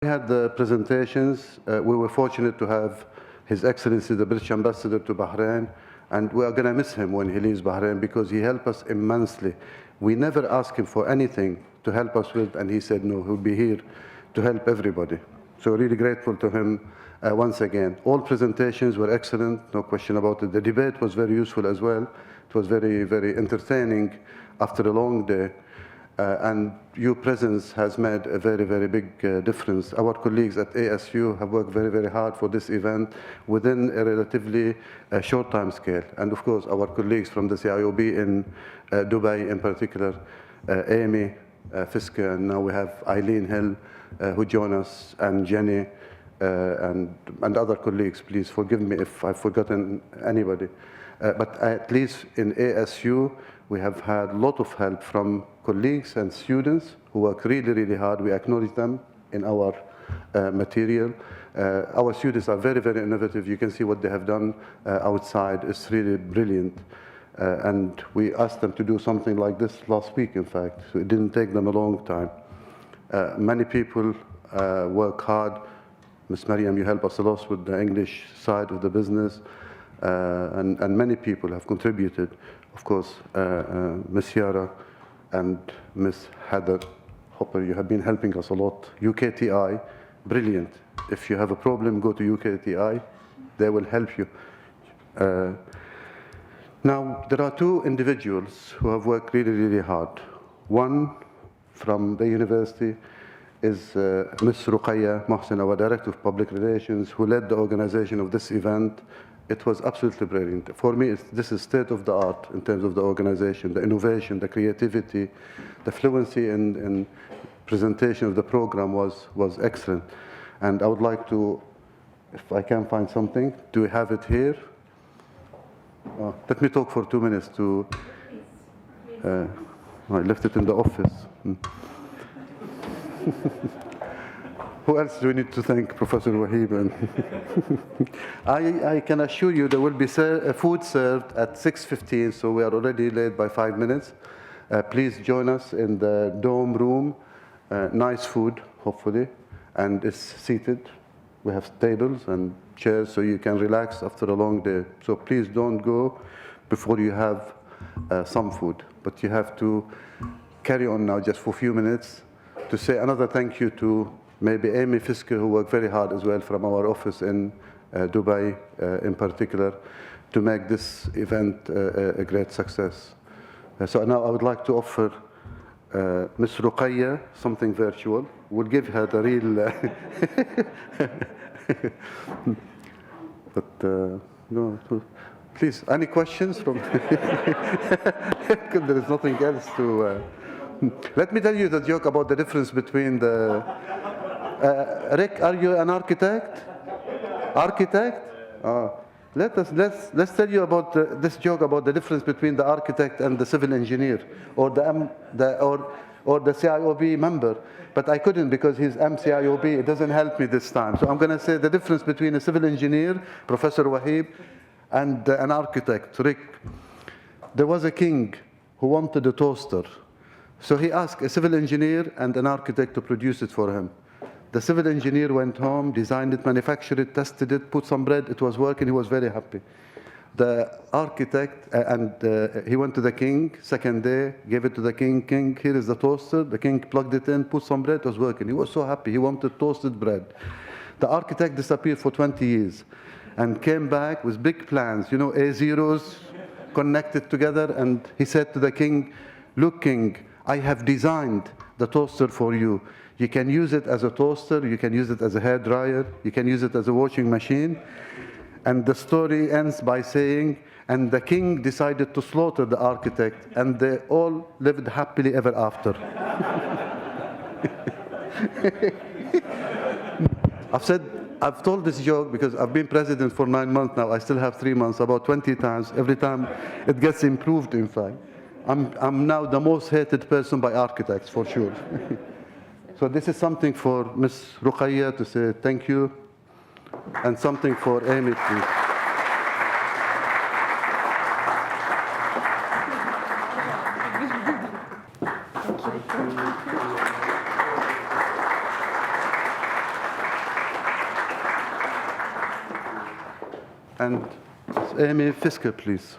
We had the presentations. We were fortunate to have His Excellency, the British Ambassador to Bahrain, and we are going to miss him when he leaves Bahrain because he helped us immensely. We never asked him for anything to help us with, and he said no, he'll be here to help everybody. So really grateful to him once again. All presentations were excellent, no question about it. The debate was very useful as well. It was very, very entertaining after a long day. And your presence has made a very, very big difference. Our colleagues at ASU have worked very, very hard for this event within a relatively short time scale. And of course, our colleagues from the CIOB in Dubai in particular, Amy Fiske, and now we have Eileen Hill who join us, and Jenny, and other colleagues. Please forgive me if I've forgotten anybody. But at least in ASU, we have had a lot of help from colleagues and students who work really, really hard. We acknowledge them in our material. Our students are very, very innovative. You can see what they have done outside. It's really brilliant. And we asked them to do something like this last week, in fact. So it didn't take them a long time. Many people work hard. Ms. Mariam, you help us a lot with the English side of the business. And many people have contributed. Of course, Ms. Yara and Ms. Heather Hopper, you have been helping us a lot. UKTI, brilliant. If you have a problem, go to UKTI. They will help you. Now, there are two individuals who have worked really, really hard. One from the university is Ms. Ruqayya Mohsen, our Director of Public Relations, who led the organization of this event. It was absolutely brilliant. For me, this is state of the art in terms of the organization, the innovation, the creativity, the fluency in presentation of the program was excellent. And I would like to, if I can find something, do we have it here? Let me talk for 2 minutes to, I left it in the office. Who else do we need to thank? Professor Wahib. I can assure you there will be food served at 6:15, so we are already late by 5 minutes. Please join us in the dome room. Nice food, hopefully, and it's seated. We have tables and chairs so you can relax after a long day. So please don't go before you have some food. But you have to carry on now just for a few minutes to say another thank you to maybe Amy Fiske, who worked very hard as well from our office in Dubai in particular, to make this event a great success. So now I would like to offer Ms. Ruqayya something virtual. We'll give her the real... But no, please, any questions from... There is nothing else to... Let me tell you the joke about the difference between the... Rick, are you an architect? Architect? Let's tell you about this joke about the difference between the architect and the civil engineer, or the CIOB member. But I couldn't because he's MCIOB. It doesn't help me this time. So I'm going to say the difference between a civil engineer, Professor Wahib, and an architect, Rick. There was a king who wanted a toaster. So he asked a civil engineer and an architect to produce it for him. The civil engineer went home, designed it, manufactured it, tested it, put some bread, it was working, he was very happy. The architect, he went to the king, second day, gave it to the king. King, here is the toaster. The king plugged it in, put some bread, it was working. He was so happy, he wanted toasted bread. The architect disappeared for 20 years and came back with big plans, you know, A-zeros connected together, and he said to the king, look, king, I have designed the toaster for you. You can use it as a toaster, you can use it as a hairdryer, you can use it as a washing machine. And the story ends by saying, and the king decided to slaughter the architect, and they all lived happily ever after. I've told this joke because I've been president for 9 months now. I still have 3 months, about 20 times. Every time it gets improved, in fact. I'm now the most hated person by architects, for sure. So this is something for Ms. Ruqayya to say thank you, and something for Amy, please. And Amy Fisker, please.